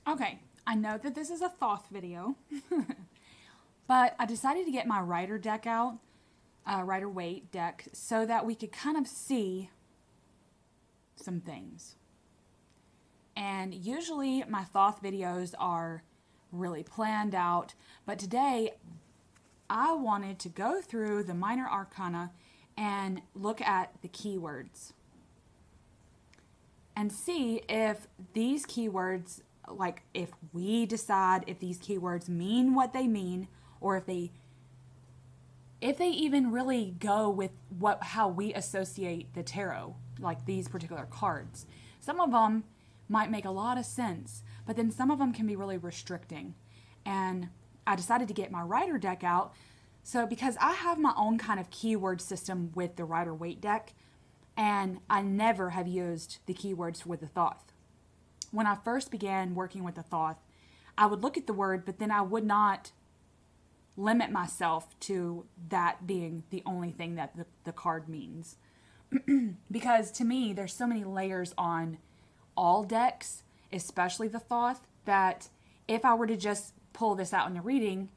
Okay, I know that this is a Thoth video, but I decided to get my Rider deck out, Rider Waite deck, so that we could kind of see some things. And usually my Thoth videos are really planned out, but today I wanted to go through the minor arcana and look at the keywords and see if these keywords, like if we decide if these keywords mean what they mean, or if they even really go with how we associate the tarot, like these particular cards. Some of them might make a lot of sense, but then some of them can be really restricting. And I decided to get my Rider deck out. So because I have my own kind of keyword system with the Rider Waite deck, and I never have used the keywords with the Thoth. When I first began working with the Thoth, I would look at the word, but then I would not limit myself to that being the only thing that the card means. Because to me, there's so many layers on all decks, especially the Thoth, that if I were to just pull this out in a reading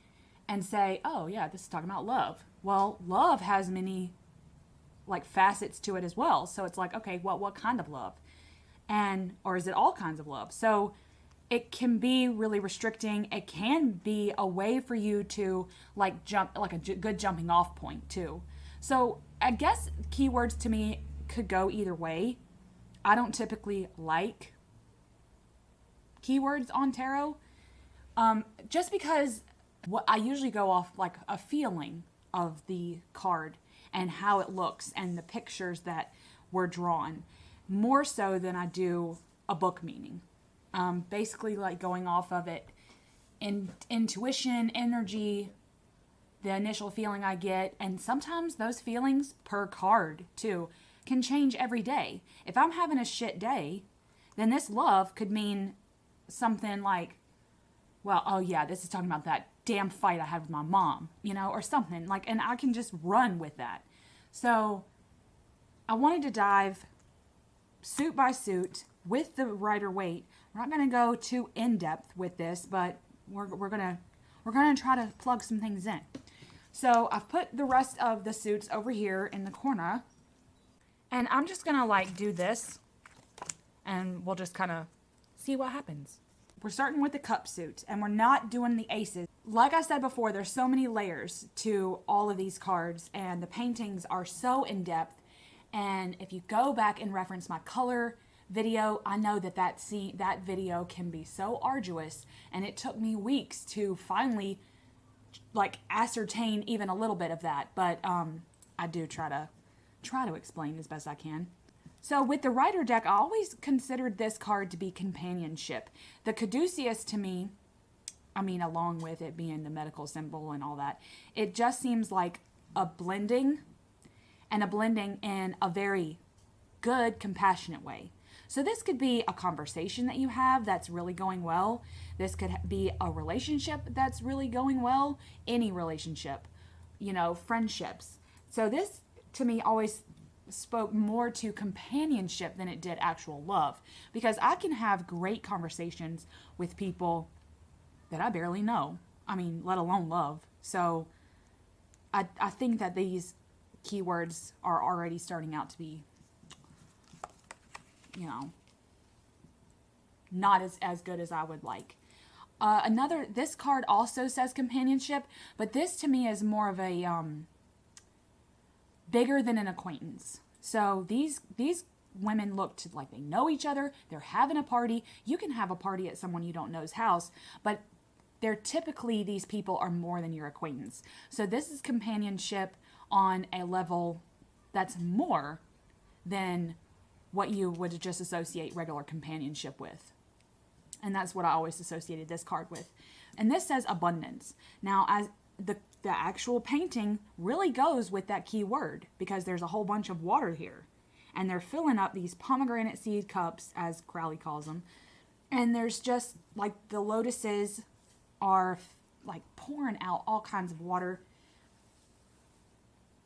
and say, oh yeah, this is talking about love. Well, love has many like facets to it as well. So it's like, okay, well, what kind of love? Or is it all kinds of love? So it can be really restricting. It can be a way for you to like jump, like a good jumping off point too. So I guess keywords to me could go either way. I don't typically like keywords on tarot, just because what I usually go off like a feeling of the card and how it looks and the pictures that were drawn, more so than I do a book meaning. Basically like going off of it in intuition, energy, the initial feeling I get, and sometimes those feelings per card too can change every day. If I'm having a shit day, then this love could mean something like, well, oh yeah, this is talking about that damn fight I had with my mom, or something like, and I can just run with that. So I wanted to dive suit by suit with the Rider Waite. We're not going to go too in depth with this, but we're gonna try to plug some things in. So I've put the rest of the suits over here in the corner, and I'm just gonna like do this, and we'll just kind of see what happens. We're starting with the cup suit, and we're not doing the aces. Like I said before, there's so many layers to all of these cards, and the paintings are so in-depth. And if you go back and reference my color video, I know that video can be so arduous, and it took me weeks to finally like ascertain even a little bit of that. But I do try to explain as best I can. So with the Rider deck, I always considered this card to be companionship. The caduceus to me, I mean, along with it being the medical symbol and all that, it just seems like a blending, and a blending in a very good, compassionate way. So this could be a conversation that you have that's really going well. This could be a relationship that's really going well. Any relationship, friendships. So this, to me, always spoke more to companionship than it did actual love, because I can have great conversations with people that I barely know. I mean, let alone love. So I think that these keywords are already starting out to be, not as good as I would like. This card also says companionship, but this to me is more of a bigger than an acquaintance. So these women look to like they know each other. They're having a party. You can have a party at someone you don't know's house, but they're typically, these people are more than your acquaintance. So this is companionship on a level that's more than what you would just associate regular companionship with. And that's what I always associated this card with. And this says abundance. Now, as the actual painting really goes with that key word, because there's a whole bunch of water here. And they're filling up these pomegranate seed cups, as Crowley calls them. And there's just, like, the lotuses are, like, pouring out all kinds of water.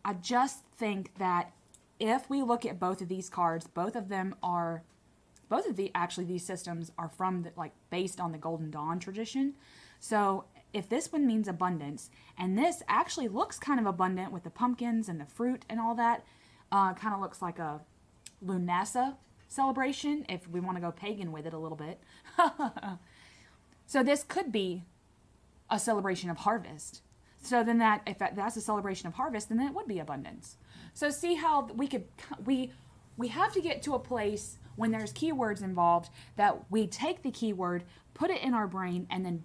I just think that if we look at both of these cards, both of them are both of these systems are from based on the Golden Dawn tradition. So if this one means abundance, and this actually looks kind of abundant with the pumpkins and the fruit and all that, kind of looks like a Lunasa celebration, if we want to go pagan with it a little bit. So this could be a celebration of harvest. So then if that's a celebration of harvest, then it would be abundance. So see how we have to get to a place when there's keywords involved that we take the keyword, put it in our brain, and then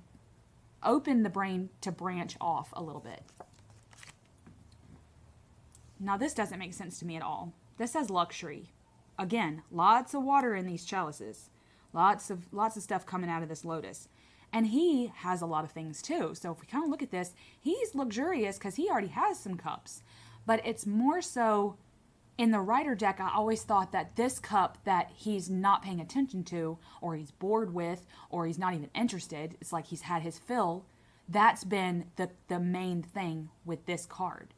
open the brain to branch off a little bit. Now this doesn't make sense to me at all. This says luxury. Again, lots of water in these chalices. Lots of stuff coming out of this lotus. And he has a lot of things too. So if we kind of look at this, he's luxurious because he already has some cups. But it's more so in the Rider deck, I always thought that this cup that he's not paying attention to, or he's bored with, or he's not even interested, it's like he's had his fill, that's been the main thing with this card.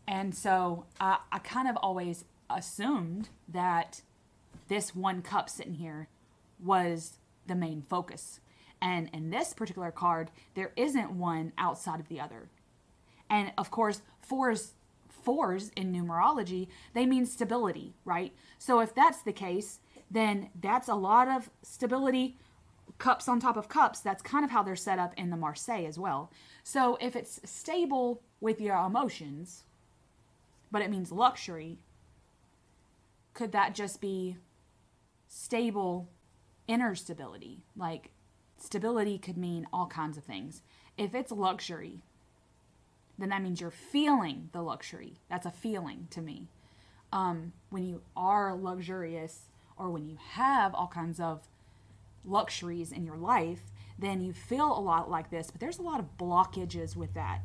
And so I kind of always assumed that this one cup sitting here was the main focus. And in this particular card, there isn't one outside of the other. And of course, fours in numerology, they mean stability, right? So if that's the case, then that's a lot of stability, cups on top of cups. That's kind of how they're set up in the Marseille as well. So if it's stable with your emotions, but it means luxury, could that just be stable inner stability? Like, stability could mean all kinds of things. If it's luxury, then that means you're feeling the luxury. That's a feeling to me. When you are luxurious, or when you have all kinds of luxuries in your life, then you feel a lot like this, but there's a lot of blockages with that.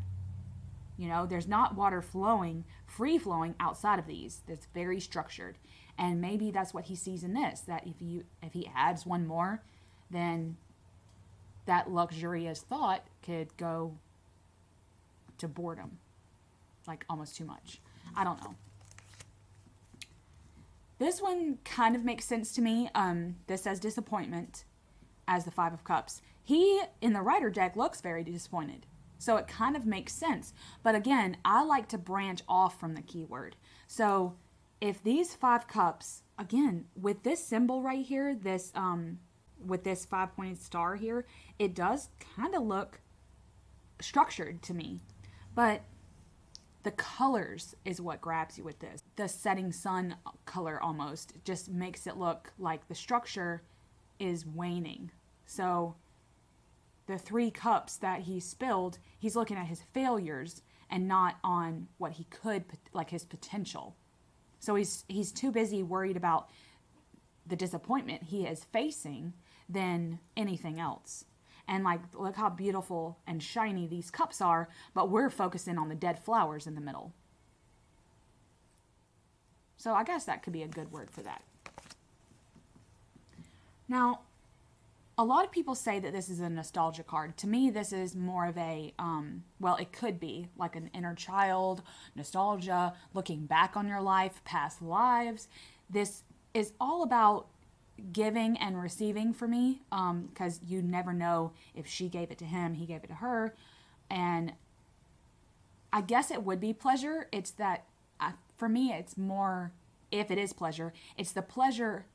You know, there's not water flowing, free flowing outside of these. It's very structured. And maybe that's what he sees in this, that if he adds one more, then that luxurious thought could go to boredom, like almost too much. I don't know. This one kind of makes sense to me. This says disappointment as the Five of Cups. He, in the Rider deck, looks very disappointed. So it kind of makes sense. But again, I like to branch off from the keyword. So if these 5 cups, again, with this symbol right here, this with this 5-pointed star here, it does kind of look structured to me. But the colors is what grabs you with this. The setting sun color almost just makes it look like the structure is waning. So the 3 cups that he spilled, he's looking at his failures and not on what he could, like his potential. So he's too busy worried about the disappointment he is facing than anything else. And like, look how beautiful and shiny these cups are, but we're focusing on the dead flowers in the middle. So I guess that could be a good word for that. Now, a lot of people say that this is a nostalgia card. To me, this is more of a, well, it could be like an inner child, nostalgia, looking back on your life, past lives. This is all about giving and receiving for me, because you never know if she gave it to him, he gave it to her. And I guess it would be pleasure. It's that, for me, it's more, if it is pleasure, it's the pleasure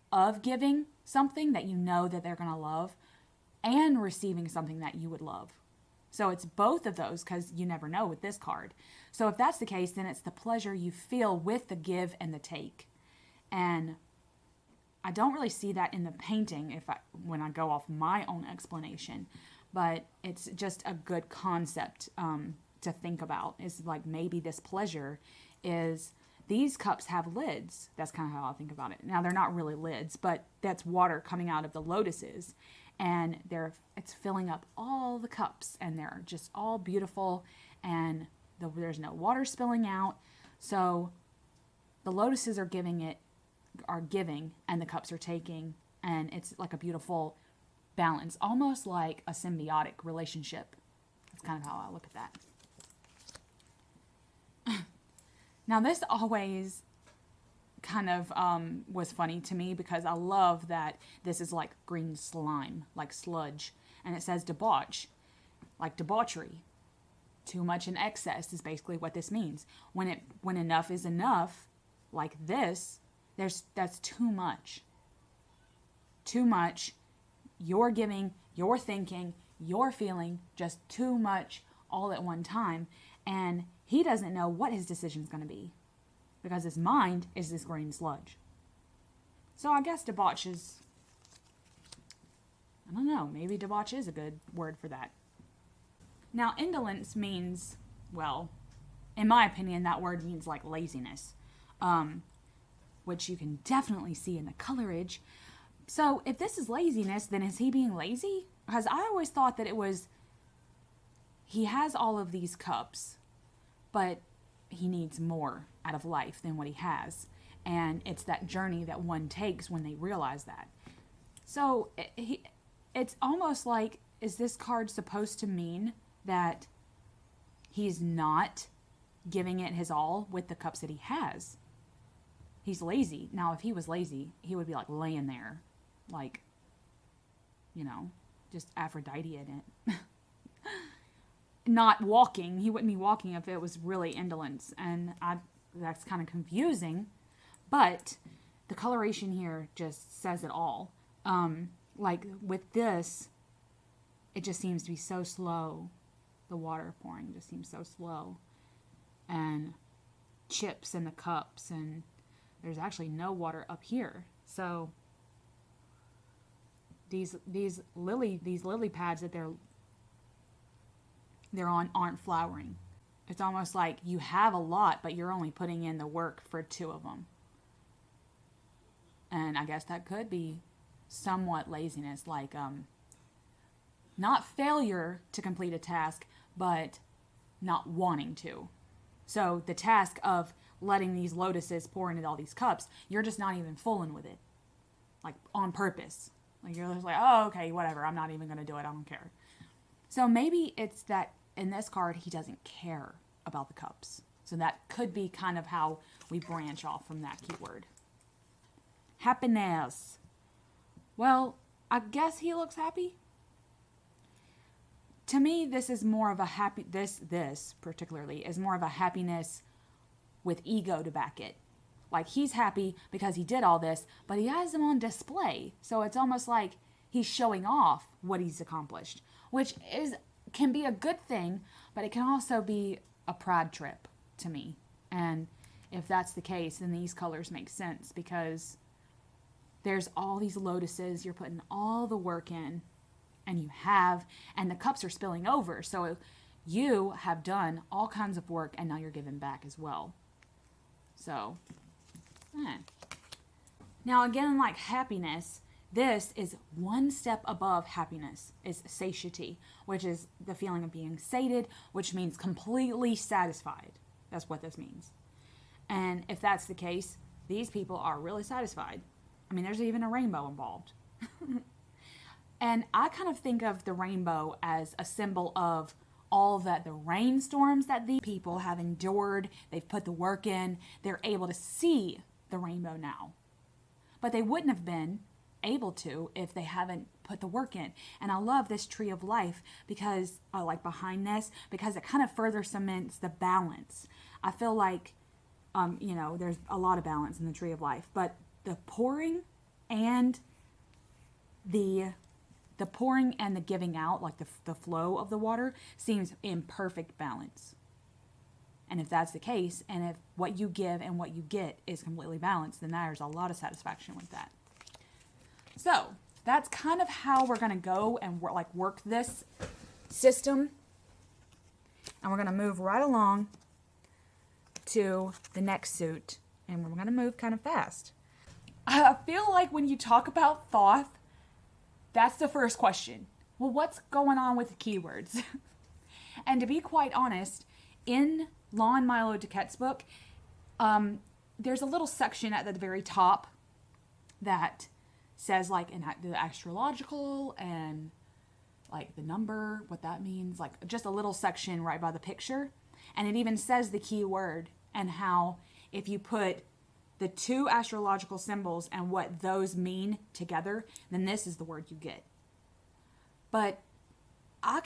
of giving something that you know that they're going to love and receiving something that you would love. So it's both of those, because you never know with this card. So if that's the case, then it's the pleasure you feel with the give and the take. And I don't really see that in the painting when I go off my own explanation, but it's just a good concept to think about. It's like, maybe this pleasure is, these cups have lids. That's kind of how I think about it. Now, they're not really lids, but that's water coming out of the lotuses, and it's filling up all the cups, and they're just all beautiful, and there's no water spilling out. So the lotuses are giving, and the cups are taking, and it's like a beautiful balance, almost like a symbiotic relationship. That's kind of how I look at that. Now, this always kind of was funny to me because I love that this is like green slime, like sludge. And it says debauch, like debauchery. Too much in excess is basically what this means. When enough is enough, like this, that's too much. Too much. You're giving, you're thinking, you're feeling just too much all at one time. And he doesn't know what his decision's going to be because his mind is this green sludge. So I guess debauch is, I don't know, maybe debauch is a good word for that. Now, indolence means, well, in my opinion, that word means like laziness, which you can definitely see in the colorage. So if this is laziness, then is he being lazy? Because I always thought that it was, he has all of these cups, but he needs more out of life than what he has. And it's that journey that one takes when they realize that. So it's almost like, is this card supposed to mean that he's not giving it his all with the cups that he has? He's lazy. Now, if he was lazy, he would be like laying there, like, you know, just Aphrodite in it. Not walking. He wouldn't be walking if it was really indolence. And that's kind of confusing. But the coloration here just says it all. Like with this, it just seems to be so slow. The water pouring just seems so slow. And chips in the cups. And there's actually no water up here. So these lily pads that they're on aren't flowering. It's almost like you have a lot, but you're only putting in the work for 2 of them. And I guess that could be somewhat laziness, like not failure to complete a task, but not wanting to. So the task of letting these lotuses pour into all these cups, you're just not even fooling with it, like on purpose. Like you're just like, oh, okay, whatever, I'm not even going to do it, I don't care. So maybe it's that in this card, he doesn't care about the cups. So that could be kind of how we branch off from that keyword. Happiness. Well, I guess he looks happy. To me, this is more of a happy, this particularly is more of a happiness with ego to back it. Like he's happy because he did all this, but he has them on display. So it's almost like he's showing off what he's accomplished, which can be a good thing, but it can also be a pride trip to me. And if that's the case, then these colors make sense because there's all these lotuses, you're putting all the work in, and the cups are spilling over. So you have done all kinds of work and now you're giving back as well. So, Now again, like happiness, this is one step above happiness, is satiety, which is the feeling of being sated, which means completely satisfied. That's what this means. And if that's the case, these people are really satisfied. I mean, there's even a rainbow involved. And I kind of think of the rainbow as a symbol of all that the rainstorms that these people have endured. They've put the work in. They're able to see the rainbow now. But they wouldn't have been able to if they haven't put the work in. And I love this tree of life because I like behind this because it kind of further cements the balance. I feel like, there's a lot of balance in the tree of life, but the pouring and the giving out, like the flow of the water, seems in perfect balance. And if that's the case, and if what you give and what you get is completely balanced, then there's a lot of satisfaction with that. So that's kind of how we're going to go and work this system. And we're going to move right along to the next suit. And we're going to move kind of fast. I feel like when you talk about Thoth, that's the first question. Well, what's going on with the keywords? And to be quite honest, in Lon Milo DeQuette's book, there's a little section at the very top that says like the astrological and like the number, what that means, like just a little section right by the picture. And it even says the key word and how if you put the two astrological symbols and what those mean together, then this is the word you get. But I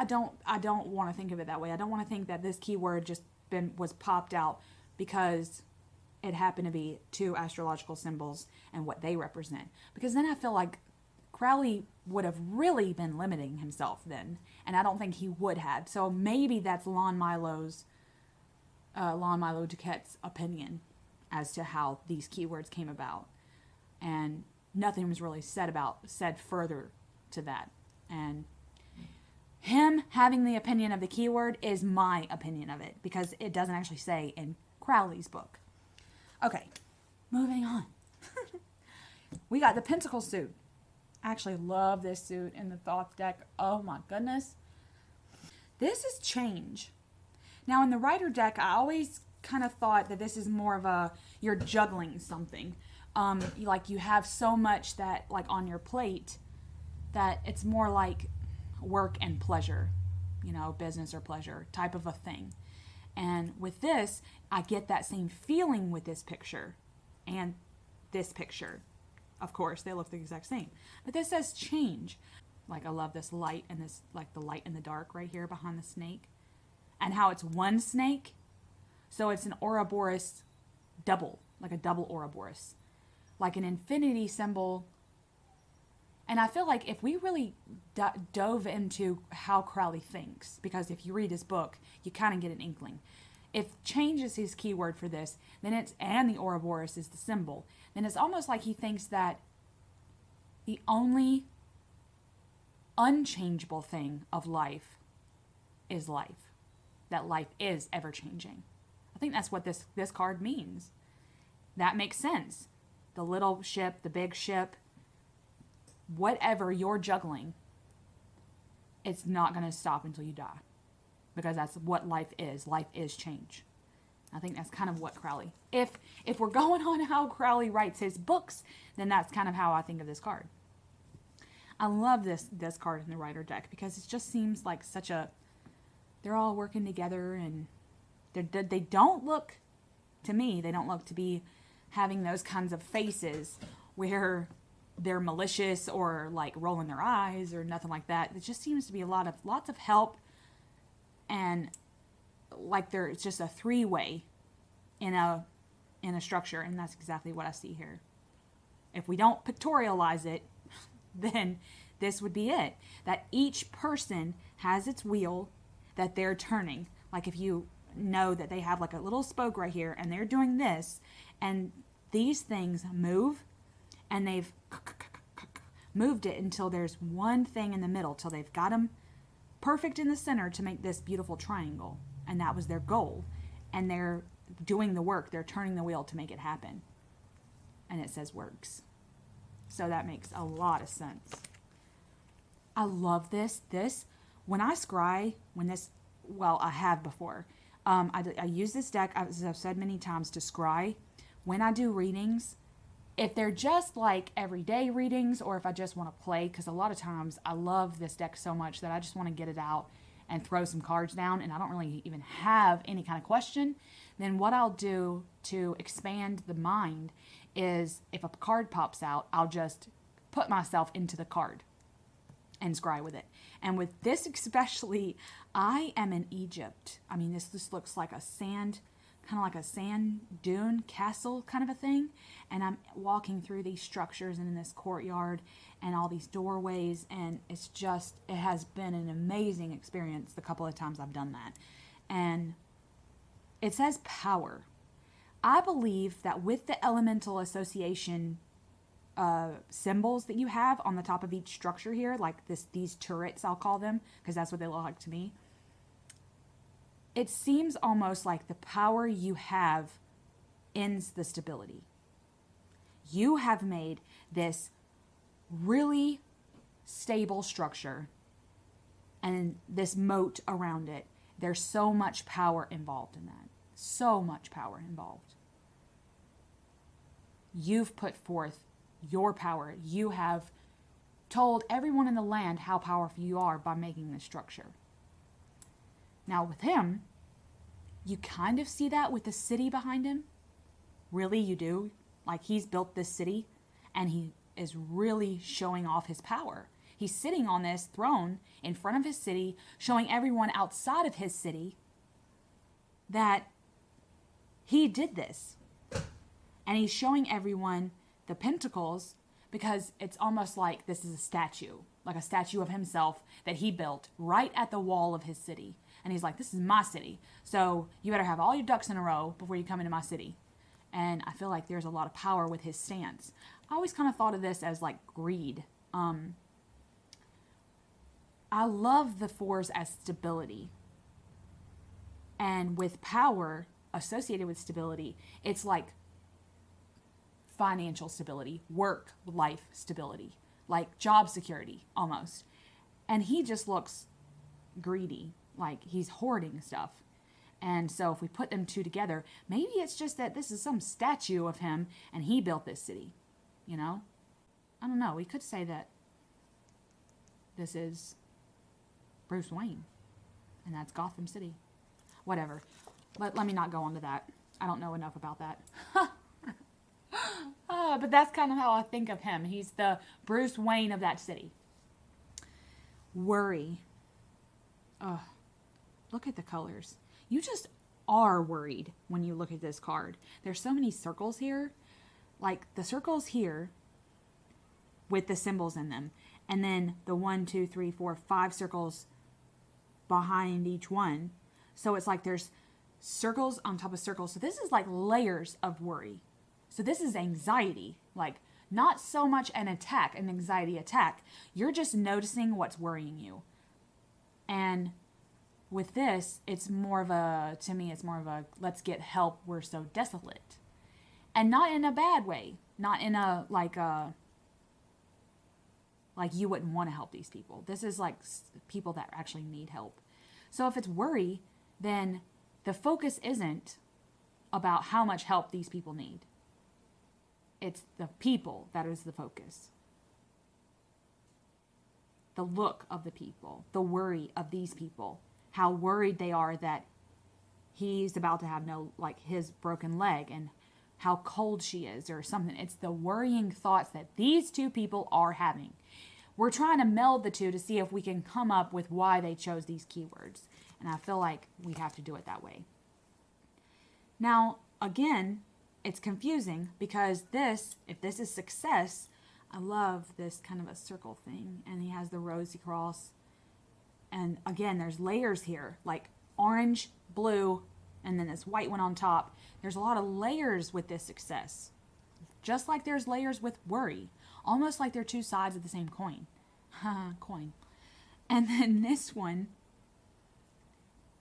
don't want to think of it that way. I don't want to think that this keyword was popped out because it happened to be two astrological symbols and what they represent. Because then I feel like Crowley would have really been limiting himself then, and I don't think he would have. So maybe that's Lon Milo Duquette's opinion as to how these keywords came about, and nothing was really said further to that. And him having the opinion of the keyword is my opinion of it, because it doesn't actually say in Crowley's book. Okay, moving on. We got the Pentacle suit. I actually love this suit in the Thoth deck. Oh my goodness. This is change. Now in the Rider deck, I always kind of thought that this is more of you're juggling something. Like you have so much that like on your plate that it's more like work and pleasure, business or pleasure type of a thing. And with this, I get that same feeling with this picture and this picture. Of course, they look the exact same. But this says change. Like I love this light and this, like the light in the dark right here behind the snake. And how it's one snake. So it's an Ouroboros double, like a double Ouroboros. Like an infinity symbol. And I feel like if we really dove into how Crowley thinks, because if you read his book, you kind of get an inkling. If change is his keyword for this, then and the Ouroboros is the symbol, then it's almost like he thinks that the only unchangeable thing of life is life. That life is ever changing. I think that's what this card means. That makes sense. The little ship, the big ship, whatever you're juggling, it's not going to stop until you die, because that's what life is. Life is change. I think that's kind of what Crowley, if we're going on how Crowley writes his books, then that's kind of how I think of this card. I love this card in the Rider deck because it just seems like they're all working together, and they don't look, to me, they don't look to be having those kinds of faces where they're malicious or like rolling their eyes or nothing like that. It just seems to be lots of help, and like it's just a three-way in a structure, and that's exactly what I see here. If we don't pictorialize it, then this would be it. That each person has its wheel that they're turning. Like if you know that they have like a little spoke right here and they're doing this, and these things move, and they've moved it until there's one thing in the middle, till they've got them perfect in the center to make this beautiful triangle. And that was their goal. And they're doing the work. They're turning the wheel to make it happen. And it says works. So that makes a lot of sense. I love this. When I scry, I have before. I use this deck, as I've said many times, to scry. When I do readings, if they're just like everyday readings, or if I just want to play, because a lot of times I love this deck so much that I just want to get it out and throw some cards down, and I don't really even have any kind of question, then what I'll do to expand the mind is if a card pops out, I'll just put myself into the card and scry with it. And with this especially, I am in Egypt. I mean, this just looks like a sand, kind of like a sand dune castle kind of a thing. And I'm walking through these structures and in this courtyard and all these doorways. And it has been an amazing experience the couple of times I've done that. And it says power. I believe that with the elemental association symbols that you have on the top of each structure here, like these turrets, I'll call them, because that's what they look like to me. It seems almost like the power you have ends the stability. You have made this really stable structure and this moat around it. There's so much power involved in that. So much power involved. You've put forth your power. You have told everyone in the land how powerful you are by making this structure. Now with him, you kind of see that with the city behind him. Really, you do? Like, he's built this city and he is really showing off his power. He's sitting on this throne in front of his city, showing everyone outside of his city that he did this. And he's showing everyone the pentacles because it's almost like this is a statue, like a statue of himself that he built right at the wall of his city. And he's like, this is my city, so you better have all your ducks in a row before you come into my city. And I feel like there's a lot of power with his stance. I always kind of thought of this as like greed. I love the fours as stability. And with power associated with stability, it's like financial stability, work life stability, like job security almost. And he just looks greedy, like he's hoarding stuff. And so if we put them two together, maybe it's just that this is some statue of him and he built this city, you know? I don't know. We could say that this is Bruce Wayne and that's Gotham City. Whatever. Let me not go on to that. I don't know enough about that. But that's kind of how I think of him. He's the Bruce Wayne of that city. Worry. Look at the colors. You just are worried when you look at this card. There's so many circles here. Like the circles here with the symbols in them. And then the 1, 2, 3, 4, 5 circles behind each one. So it's like there's circles on top of circles. So this is like layers of worry. So this is anxiety, like not so much an attack, an anxiety attack. You're just noticing what's worrying you. And with this, it's more of a, to me, it's more of a, let's get help, we're so desolate. And not in a bad way. Not in a, like you wouldn't want to help these people. This is like people that actually need help. So if it's worry, then the focus isn't about how much help these people need. It's the people that is the focus. The look of the people, the worry of these people, how worried they are that he's about to have his broken leg and how cold she is or something. It's the worrying thoughts that these two people are having. We're trying to meld the two to see if we can come up with why they chose these keywords. And I feel like we have to do it that way. Now, again, it's confusing because if this is success, I love this kind of a circle thing. And he has the rosy cross. And again, there's layers here, like orange, blue, and then this white one on top. There's a lot of layers with this success. Just like there's layers with worry. Almost like they're two sides of the same coin. Coin. And then this one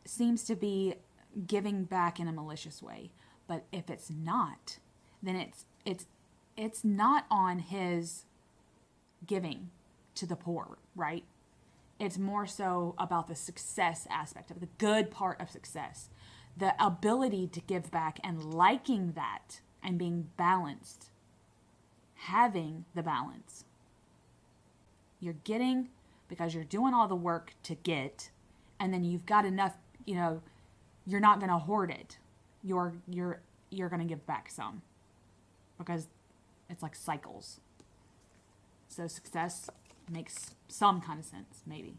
seems to be giving back in a malicious way. But if it's not, then it's not on his giving to the poor, right? It's more so about the success aspect of the good part of success. The ability to give back and liking that and being balanced. Having the balance. You're getting because you're doing all the work to get, and then you've got enough, you're not going to hoard it. You're going to give back some because it's like cycles. So success makes some kind of sense, maybe.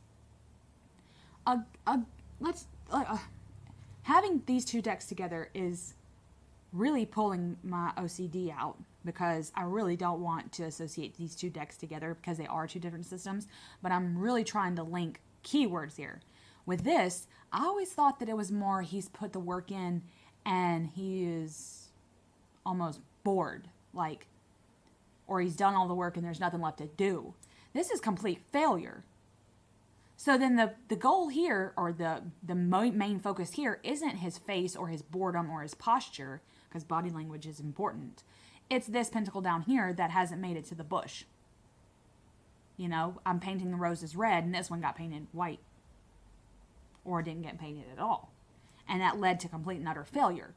Having these two decks together is really pulling my OCD out because I really don't want to associate these two decks together because they are two different systems, but I'm really trying to link keywords here. With this, I always thought that it was more he's put the work in and he is almost bored, or he's done all the work and there's nothing left to do. This is complete failure. So then the goal here, or the main focus here, isn't his face or his boredom or his posture, because body language is important. It's this pentacle down here that hasn't made it to the bush. I'm painting the roses red and this one got painted white. Or didn't get painted at all. And that led to complete and utter failure.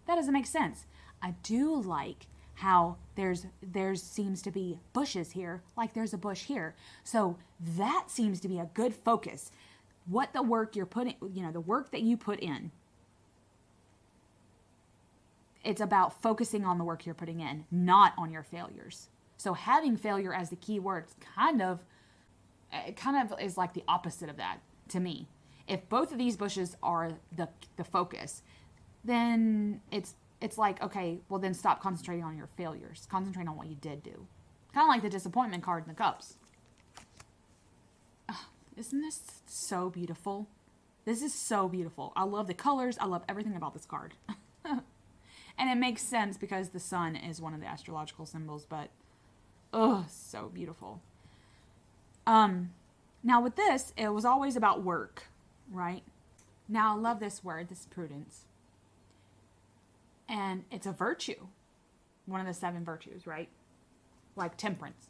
That doesn't make sense. I do like how there seems to be bushes here, like there's a bush here. So that seems to be a good focus. What the work you're putting, the work that you put in it's about focusing on the work you're putting in, not on your failures. So having failure as the key word kind of is like the opposite of that to me. If both of these bushes are the focus, then it's like, okay, well then stop concentrating on your failures. Concentrate on what you did do. Kind of like the disappointment card in the cups. Oh, isn't this so beautiful? This is so beautiful. I love the colors. I love everything about this card. And it makes sense because the sun is one of the astrological symbols, but oh, so beautiful. Now with this, it was always about work, right? Now I love this word, this prudence. And it's a virtue. One of the 7 virtues, right? Like temperance.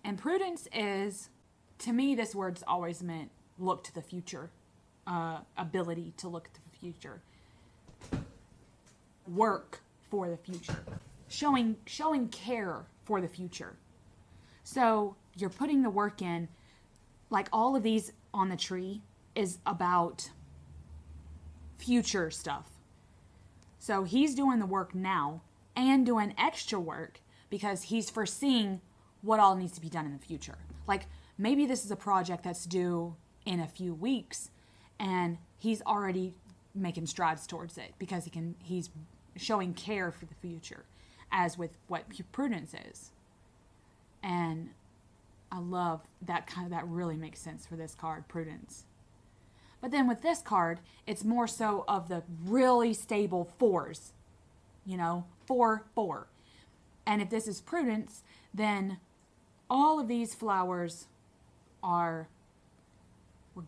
And prudence is, to me, this word's always meant look to the future. Ability to look to the future. Work for the future. Showing care for the future. So you're putting the work in, like all of these on the tree is about future stuff. So he's doing the work now and doing extra work because he's foreseeing what all needs to be done in the future. Like maybe this is a project that's due in a few weeks and he's already making strides towards it because he's showing care for the future, as with what prudence is. And I love that that really makes sense for this card, prudence. But then with this card, it's more so of the really stable 4s, 4, 4. And if this is prudence, then all of these flowers we're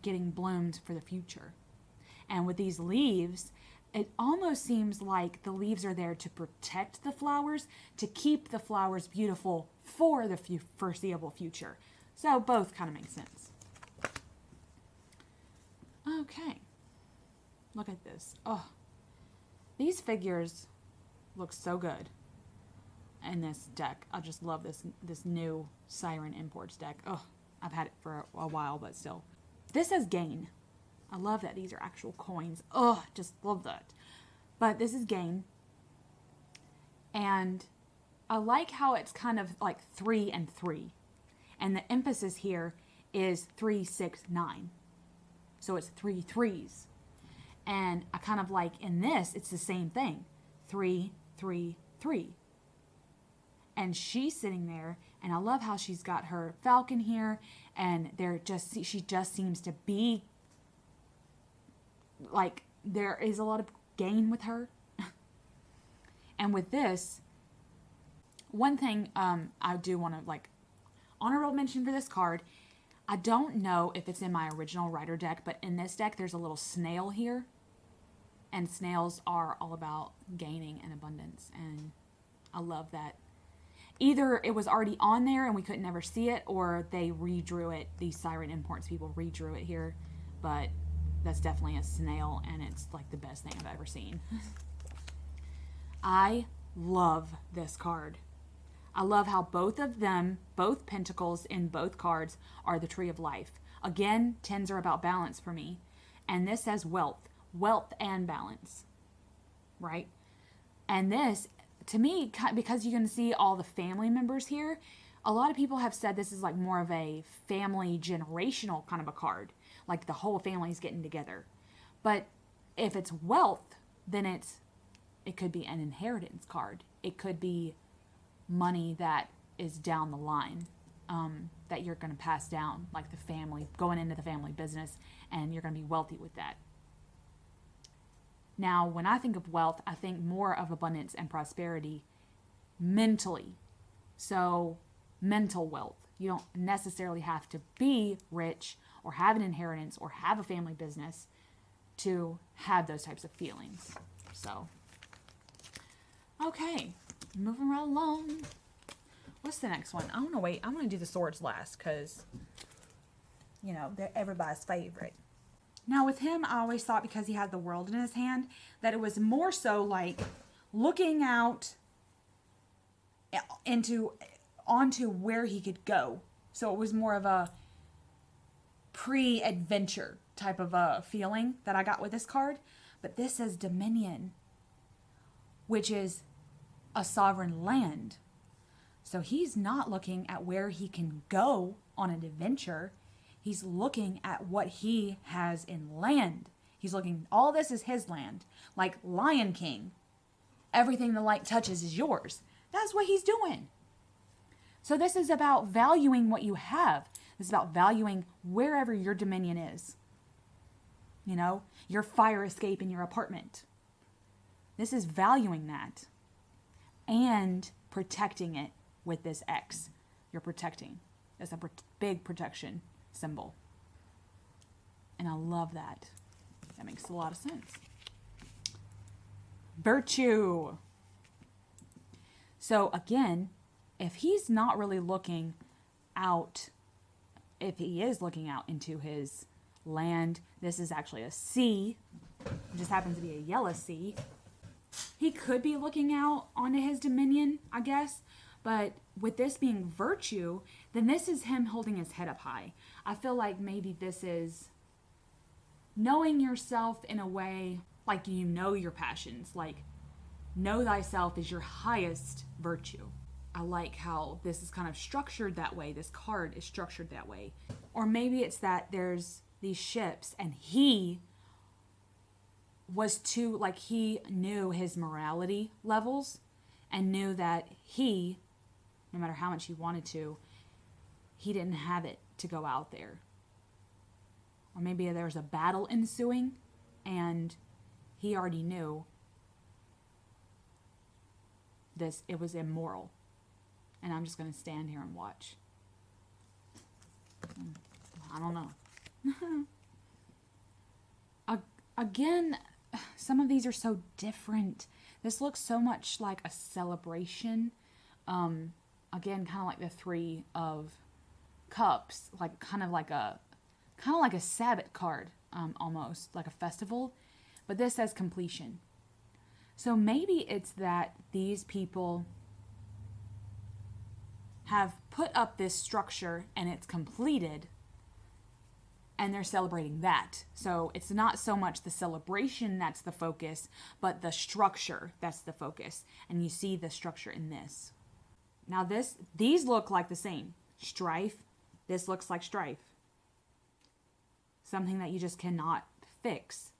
getting bloomed for the future. And with these leaves, it almost seems like the leaves are there to protect the flowers, to keep the flowers beautiful for the foreseeable future. So both kind of make sense. Okay. Look at this. Oh, these figures look so good in this deck. I just love this new Siren Imports deck. Oh, I've had it for a while, but still. This says gain. I love that these are actual coins. Oh, just love that. But this is gain. And I like how it's kind of like 3 and 3. And the emphasis here is 3, 6, 9. So it's 3 3s. And I kind of like in this, it's the same thing. 3, 3, 3. And she's sitting there, and I love how she's got her falcon here, and she just seems to be like there is a lot of gain with her. And with this, one thing I do want to honorable mention for this card. I don't know if it's in my original Rider deck, but in this deck there's a little snail here, and snails are all about gaining and abundance, and I love that. Either it was already on there and we could never see it, or they redrew it. These Siren Imports people redrew it here, but that's definitely a snail, and it's like the best thing I've ever seen. I love this card. I love how both of them, both pentacles in both cards, are the Tree of Life. Again, 10s are about balance for me. And this says wealth and balance, right? And this, to me, because you can see all the family members here, a lot of people have said this is like more of a family generational kind of a card. Like the whole family's getting together. But if it's wealth, then it could be an inheritance card. It could be money that is down the line, that you're going to pass down, like the family, going into the family business, and you're going to be wealthy with that. Now, when I think of wealth, I think more of abundance and prosperity mentally. So, mental wealth. You don't necessarily have to be rich or have an inheritance or have a family business to have those types of feelings. So, okay, moving right along. What's the next one? I want to wait. I want to do the swords last because, they're everybody's favorite. Now with him, I always thought because he had the world in his hand that it was more so like looking out onto where he could go. So it was more of a pre-adventure type of a feeling that I got with this card. But this says dominion. which is a sovereign land. So he's not looking at where he can go on an adventure. He's looking at what he has in land. He's looking, all this is his land. Like Lion King. Everything the light touches is yours. That's what he's doing. So this is about valuing what you have. This is about valuing wherever your dominion is. You know, your fire escape in your apartment. This is valuing that and protecting it with this X. You're protecting. It's a big protection symbol. And I love that. That makes a lot of sense. Virtue. So again, if he's not really looking out, if he is looking out into his land, this is actually a sea. It just happens to be a yellow sea. He could be looking out onto his dominion, I guess. But with this being virtue, then this is him holding his head up high. I feel like maybe this is knowing yourself in a way like you know your passions. Like, know thyself is your highest virtue. I like how this is kind of structured that way. This card is structured that way. Or maybe it's that there's these ships and he was too, like, he knew his morality levels and knew that he, no matter how much he wanted to, he didn't have it to go out there. Or maybe there was a battle ensuing and he already knew this, it was immoral. And I'm just going to stand here and watch. I don't know. Again, some of these are so different. This looks so much like a celebration. Again, kind of like the Three of Cups, like kind of like a Sabbath card, almost like a festival. But this says completion. So maybe it's that these people have put up this structure and it's completed and they're celebrating that. So it's not so much the celebration that's the focus, but the structure that's the focus. And you see the structure in this. Now these look like the same. Strife. This looks like strife. Something that you just cannot fix.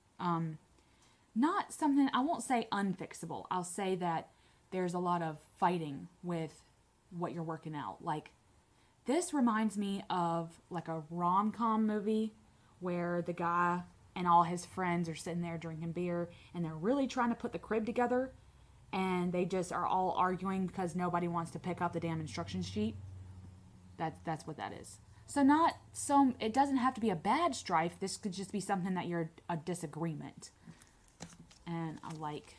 Not something, I won't say unfixable. I'll say that there's a lot of fighting with what you're working out. Like, this reminds me of like a rom-com movie where the guy and all his friends are sitting there drinking beer and they're really trying to put the crib together and they just are all arguing because nobody wants to pick up the damn instruction sheet. That's what that is. So it doesn't have to be a bad strife. This could just be something that you're a disagreement. And I like,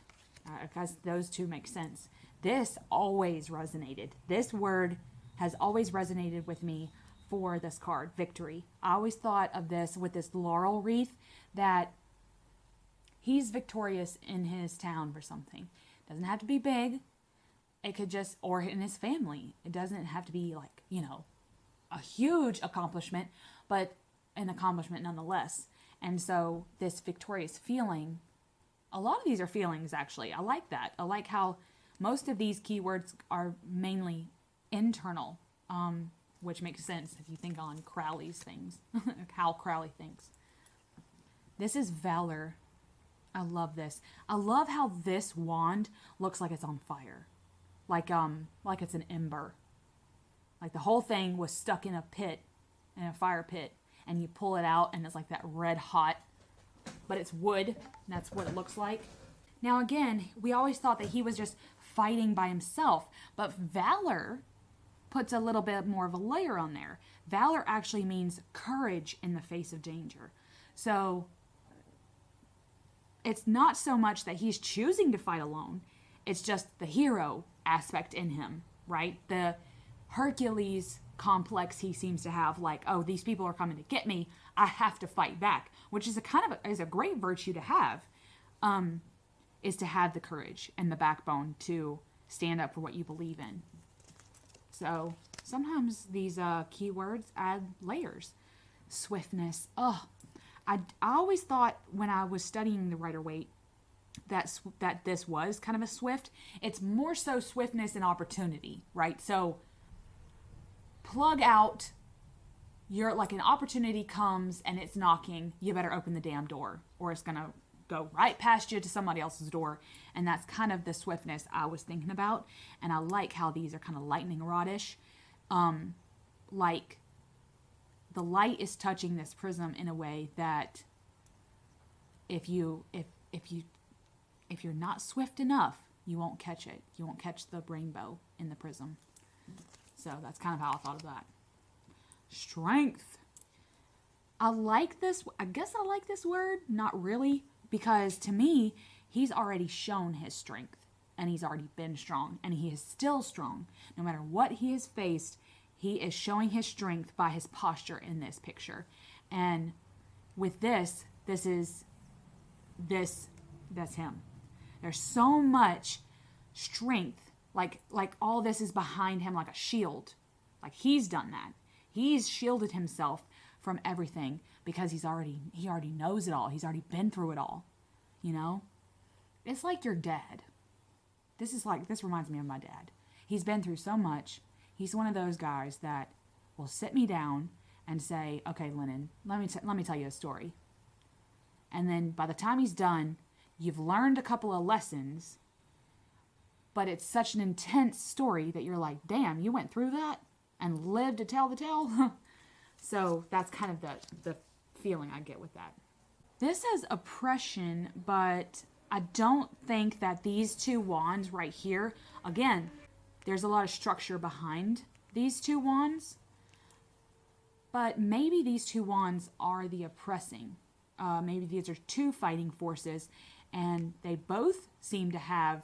because those two make sense. This always resonated. This word has always resonated with me for this card, victory. I always thought of this with this laurel wreath, that he's victorious in his town for something. Doesn't have to be big. It could just, or in his family. It doesn't have to be like, a huge accomplishment, but an accomplishment nonetheless. And so this victorious feeling, a lot of these are feelings actually. I like that. I like how most of these keywords are mainly internal, which makes sense if you think on Crowley's things, how Crowley thinks. This is valor. I love this. I love how this wand looks like it's on fire, like it's an ember. Like the whole thing was stuck in a pit, in a fire pit, and you pull it out and it's like that red hot, but it's wood. And that's what it looks like. Now again, we always thought that he was just fighting by himself, but valor puts a little bit more of a layer on there. Valor actually means courage in the face of danger. So it's not so much that he's choosing to fight alone. It's just the hero aspect in him, right? The Hercules complex he seems to have, like, oh, these people are coming to get me, I have to fight back, which is is a great virtue to have, is to have the courage and the backbone to stand up for what you believe in. So sometimes these keywords add layers. Swiftness. Oh, I always thought when I was studying the Rider Waite that this was kind of a swift. It's more so swiftness and opportunity, right? So plug out. You're like, an opportunity comes and it's knocking, you better open the damn door or it's gonna go right past you to somebody else's door. And that's kind of the swiftness I was thinking about. And I like how these are kind of lightning rodish. Like the light is touching this prism in a way that if you're not swift enough, you won't catch it. You won't catch the rainbow in the prism. So that's kind of how I thought of that. Strength. I like this. I guess I like this word. Not really. Because to me, he's already shown his strength. And he's already been strong. And he is still strong. No matter what he has faced, he is showing his strength by his posture in this picture. And with this, that's him. There's so much strength. Like all this is behind him like a shield. Like he's done that. He's shielded himself from everything because he already knows it all. He's already been through it all. You know? It's like your dad. This reminds me of my dad. He's been through so much. He's one of those guys that will sit me down and say, okay, Lennon, let me tell you a story. And then by the time he's done, you've learned a couple of lessons, but it's such an intense story that you're like, damn, you went through that and lived to tell the tale. So that's kind of the feeling I get with that. This says oppression, but I don't think that these two wands right here, again, there's a lot of structure behind these two wands, but maybe these two wands are the oppressing. Maybe these are two fighting forces, and they both seem to have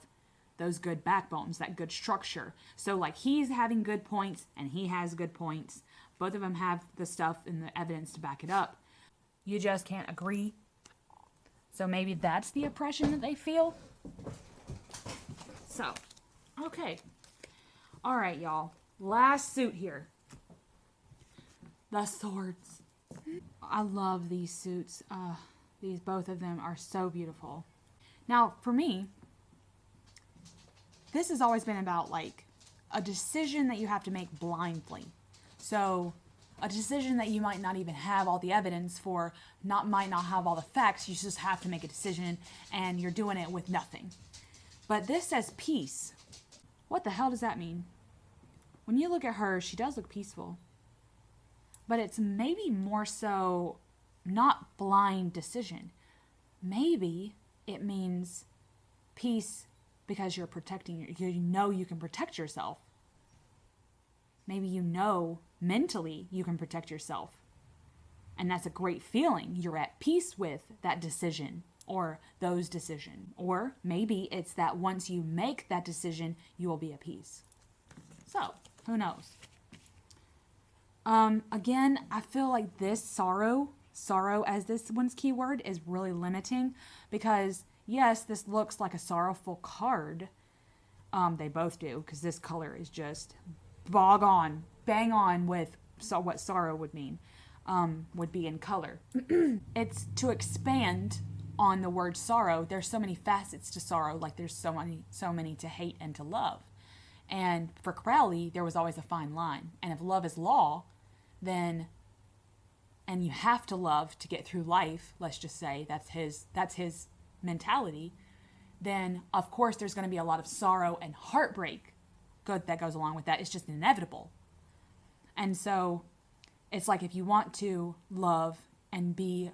those good backbones, that good structure. So like he's having good points and he has good points. Both of them have the stuff and the evidence to back it up. You just can't agree. So maybe that's the oppression that they feel. So, okay. All right, y'all. Last suit here. The swords. I love these suits. Both of them are so beautiful. Now, for me, this has always been about like a decision that you have to make blindly. So a decision that you might not even have all the evidence for, might not have all the facts. You just have to make a decision and you're doing it with nothing. But this says peace. What the hell does that mean? When you look at her, she does look peaceful. But it's maybe more so not blind decision. Maybe it means peace because you're protecting, you know you can protect yourself. Maybe you know mentally you can protect yourself. And that's a great feeling. You're at peace with that decision or those decisions. Or maybe it's that once you make that decision, you will be at peace. So, who knows? Again, I feel like this sorrow as this one's keyword is really limiting because yes, this looks like a sorrowful card. They both do because this color is just bang on with what sorrow would mean, would be in color. It's to expand on the word sorrow. There's so many facets to sorrow, like there's so many to hate and to love. And for Crowley, there was always a fine line. And if love is law, then, and you have to love to get through life, let's just say that's his mentality, then of course there's going to be a lot of sorrow and heartbreak that goes along with that. It's just inevitable. And so it's like if you want to love and be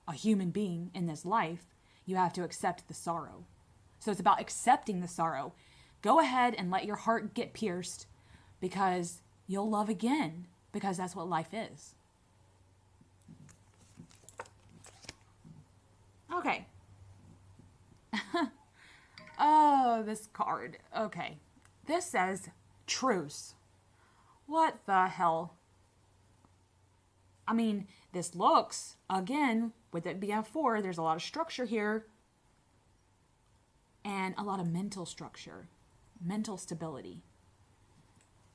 a human being in this life, you have to accept the sorrow. So it's about accepting the sorrow. Go ahead and let your heart get pierced because you'll love again, because that's what life is. Okay. Oh, this card. Okay. This says truce. What the hell? I mean, this looks, again, with it being a 4, there's a lot of structure here. And a lot of mental structure. Mental stability.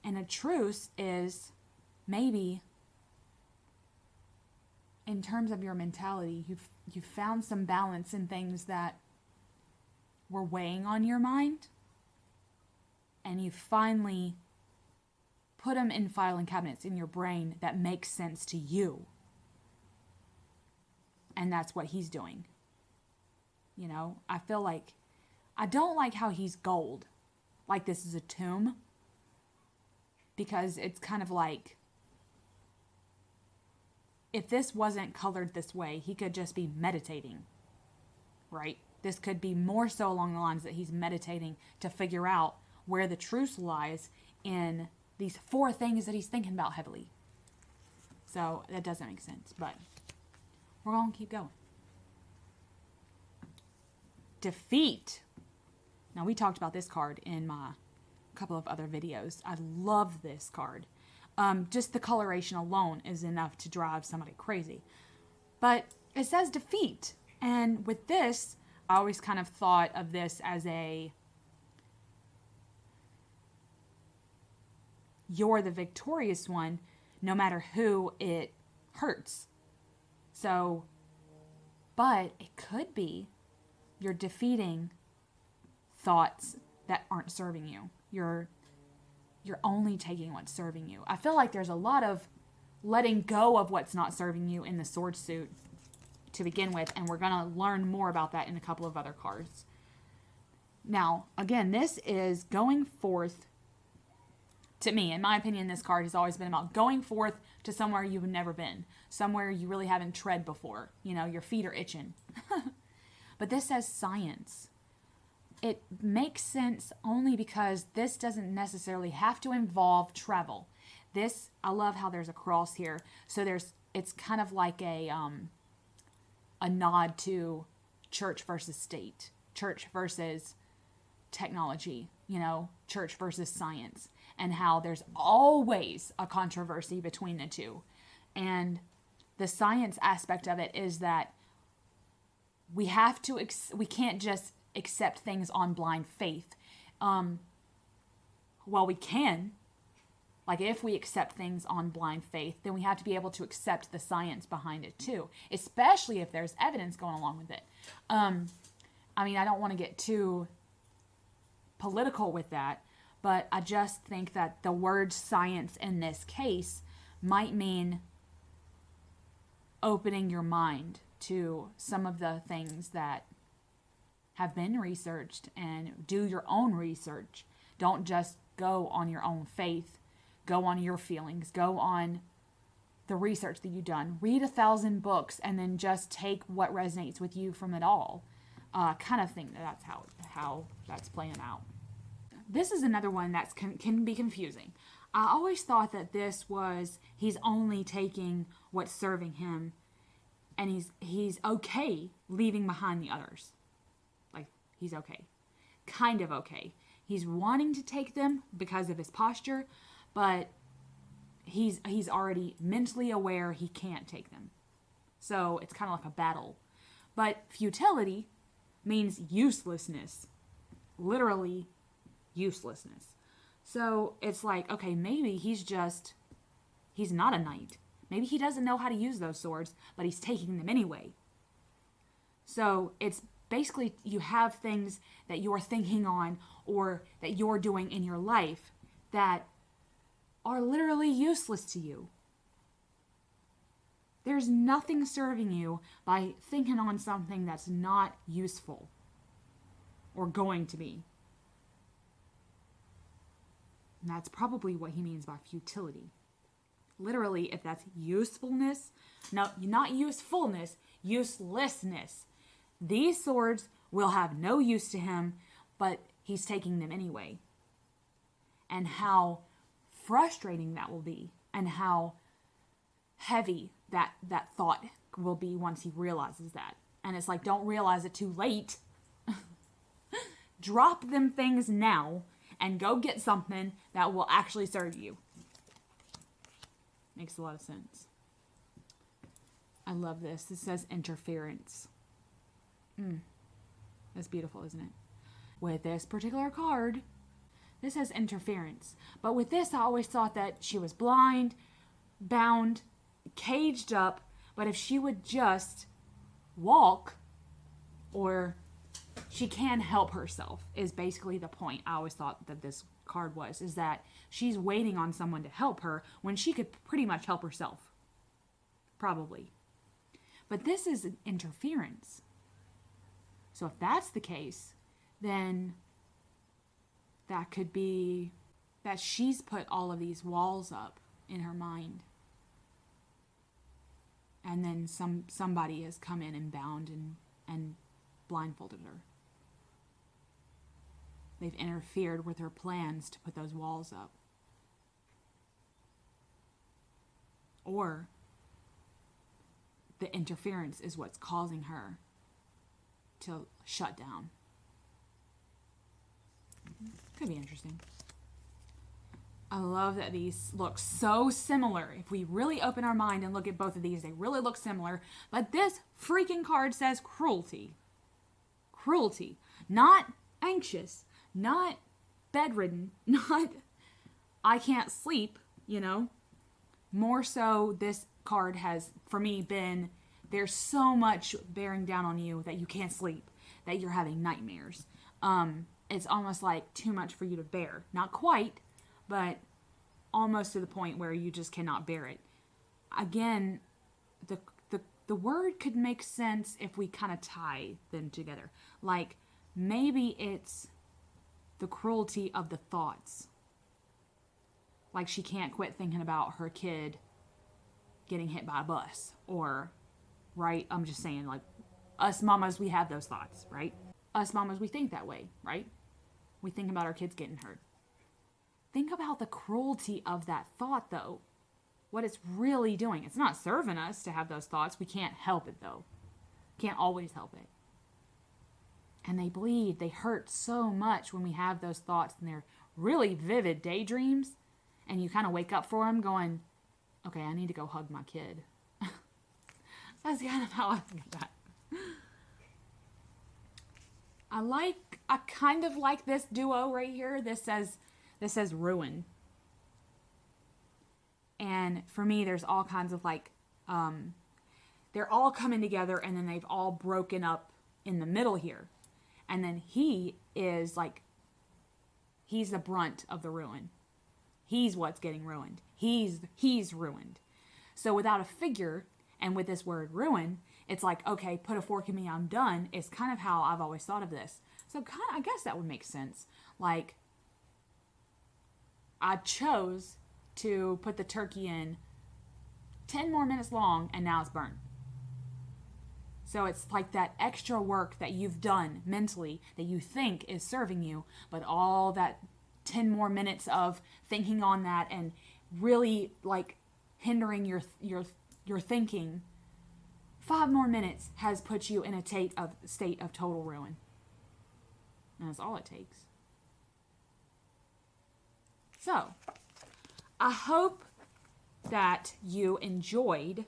And a truce is maybe, in terms of your mentality, you've found some balance in things that were weighing on your mind, and you finally put them in filing cabinets in your brain that make sense to you. And that's what he's doing. You know, I feel like, I don't like how he's gold. Like this is a tomb. Because it's kind of like, if this wasn't colored this way, he could just be meditating, right? This could be more so along the lines that he's meditating to figure out where the truth lies in these 4 things that he's thinking about heavily. So that doesn't make sense, but we're going to keep going. Defeat. Now, we talked about this card in my couple of other videos. I love this card. Just the coloration alone is enough to drive somebody crazy. But it says defeat. And with this, I always kind of thought of this as you're the victorious one, no matter who it hurts. So, but it could be you're defeating thoughts that aren't serving you. You're only taking what's serving you. I feel like there's a lot of letting go of what's not serving you in the sword suit to begin with, and we're going to learn more about that in a couple of other cards. Now, again, this is going forth. To me, in my opinion, this card has always been about going forth to somewhere you've never been, somewhere you really haven't tread before. You know, your feet are itching. But this says science. It makes sense only because this doesn't necessarily have to involve travel. This, I love how there's a cross here. So it's kind of like a nod to church versus state, church versus technology, you know, church versus science, and how there's always a controversy between the two. And the science aspect of it is that we can't just accept things on blind faith. Well, we can. Like, if we accept things on blind faith, then we have to be able to accept the science behind it too, especially if there's evidence going along with it. I mean, I don't want to get too political with that, but I just think that the word science in this case might mean opening your mind to some of the things that have been researched, and do your own research. Don't just go on your own faith. Go on your feelings. Go on the research that you've done. Read 1,000 books and then just take what resonates with you from it all. Kind of thing. That's how that's playing out. This is another one that can be confusing. I always thought that this was, he's only taking what's serving him, and he's okay leaving behind the others. Like, he's okay. Kind of okay. He's wanting to take them because of his posture, but he's already mentally aware he can't take them. So it's kind of like a battle. But futility means uselessness. Literally uselessness. So it's like, okay, maybe he's not a knight. Maybe he doesn't know how to use those swords, but he's taking them anyway. So it's basically, you have things that you're thinking on or that you're doing in your life that are literally useless to you. There's nothing serving you by thinking on something that's not useful or going to be. And that's probably what he means by futility. Literally, if that's usefulness, no, not usefulness, uselessness. These swords will have no use to him, but he's taking them anyway. And how frustrating that will be, and how heavy that thought will be once he realizes that. And it's like, don't realize it too late. Drop them things now and go get something that will actually serve you. Makes a lot of sense. I love this. It says interference. That's beautiful, isn't it? With this particular card, this says interference. But with this, I always thought that she was blind, bound, caged up. But if she would just walk, or she can help herself is basically the point. I always thought that this card was, is that she's waiting on someone to help her when she could pretty much help herself. Probably. But this is an interference. So if that's the case, then that could be that she's put all of these walls up in her mind. And then somebody has come in and bound and blindfolded her. They've interfered with her plans to put those walls up. Or the interference is what's causing her to shut down. Could be interesting. I love that these look so similar. If we really open our mind and look at both of these, they really look similar. But this freaking card says cruelty. Cruelty. Not anxious. Not bedridden. Not I can't sleep, you know. More so, this card has, for me, been there's so much bearing down on you that you can't sleep, that you're having nightmares. It's almost like too much for you to bear. Not quite, but almost to the point where you just cannot bear it. Again, the word could make sense if we kind of tie them together. Like, maybe it's the cruelty of the thoughts. Like, she can't quit thinking about her kid getting hit by a bus. Or, right, I'm just saying, like, us mamas, we have those thoughts, right? Us mamas, we think that way, right? We think about our kids getting hurt. Think about the cruelty of that thought, though. What it's really doing. It's not serving us to have those thoughts. We can't help it, though. Can't always help it. And they bleed. They hurt so much when we have those thoughts. And they're really vivid daydreams. And you kind of wake up for them going, okay, I need to go hug my kid. That's kind of how I think of that. I kind of like this duo right here. This says ruin. And for me, there's all kinds of like, they're all coming together and then they've all broken up in the middle here. And then he is like, he's the brunt of the ruin. He's what's getting ruined. He's ruined. So without a figure and with this word ruin, it's like, okay, put a fork in me, I'm done. It's kind of how I've always thought of this. So kind of, I guess that would make sense. Like, I chose to put the turkey in 10 more minutes long and now it's burnt. So it's like that extra work that you've done mentally that you think is serving you, but all that 10 more minutes of thinking on that and really like hindering your thinking, 5 more minutes has put you in a state of total ruin. And that's all it takes. So, I hope that you enjoyed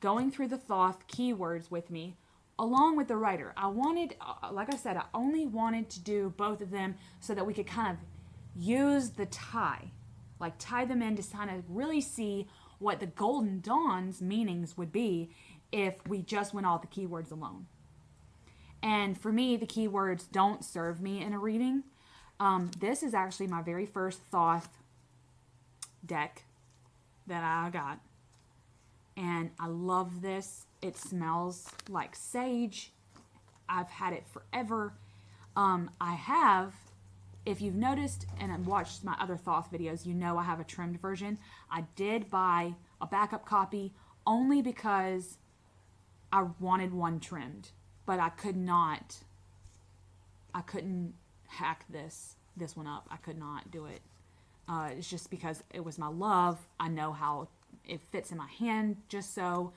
going through the Thoth keywords with me, along with the Rider. I wanted, like I said, I only wanted to do both of them so that we could kind of use the tie. Like tie them in to kind of really see what the Golden Dawn's meanings would be if we just went all the keywords alone. And for me, the keywords don't serve me in a reading. This is actually my very first Thoth deck that I got. And I love this. It smells like sage. I've had it forever. I have, if you've noticed and have watched my other Thoth videos, you know I have a trimmed version. I did buy a backup copy only because I wanted one trimmed. But I couldn't hack this one up. I could not do it. It's just because it was my love. I know how it fits in my hand just so.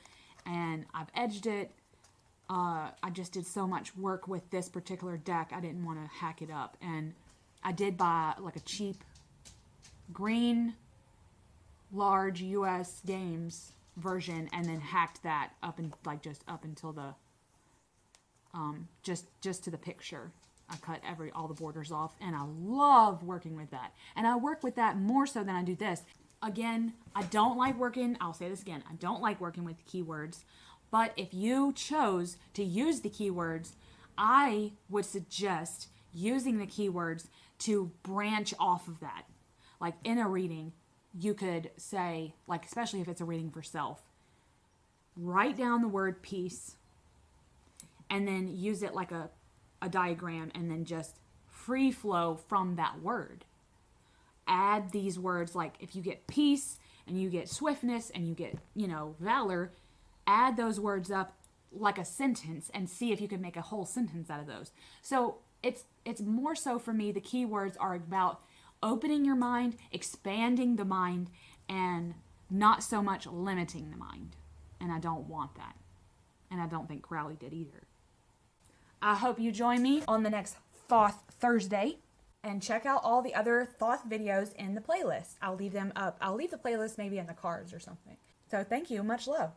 And I've edged it. I just did so much work with this particular deck. I didn't want to hack it up. And I did buy like a cheap green large US Games version and then hacked that up and like just up until the just to the picture. I cut all the borders off, and I love working with that. And I work with that more so than I do this. Again, I don't like working, I'll say this again, I don't like working with keywords, but if you chose to use the keywords, I would suggest using the keywords to branch off of that. Like in a reading, you could say, like, especially if it's a reading for self, write down the word peace and then use it like a diagram and then just free flow from that word. Add these words, like if you get peace and you get swiftness and you get, valor, add those words up like a sentence and see if you can make a whole sentence out of those. So it's more so for me, the keywords are about opening your mind, expanding the mind, and not so much limiting the mind. And I don't want that. And I don't think Crowley did either. I hope you join me on the next Thoth Thursday. And check out all the other Thoth videos in the playlist. I'll leave them up. I'll leave the playlist maybe in the cards or something. So thank you. Much love.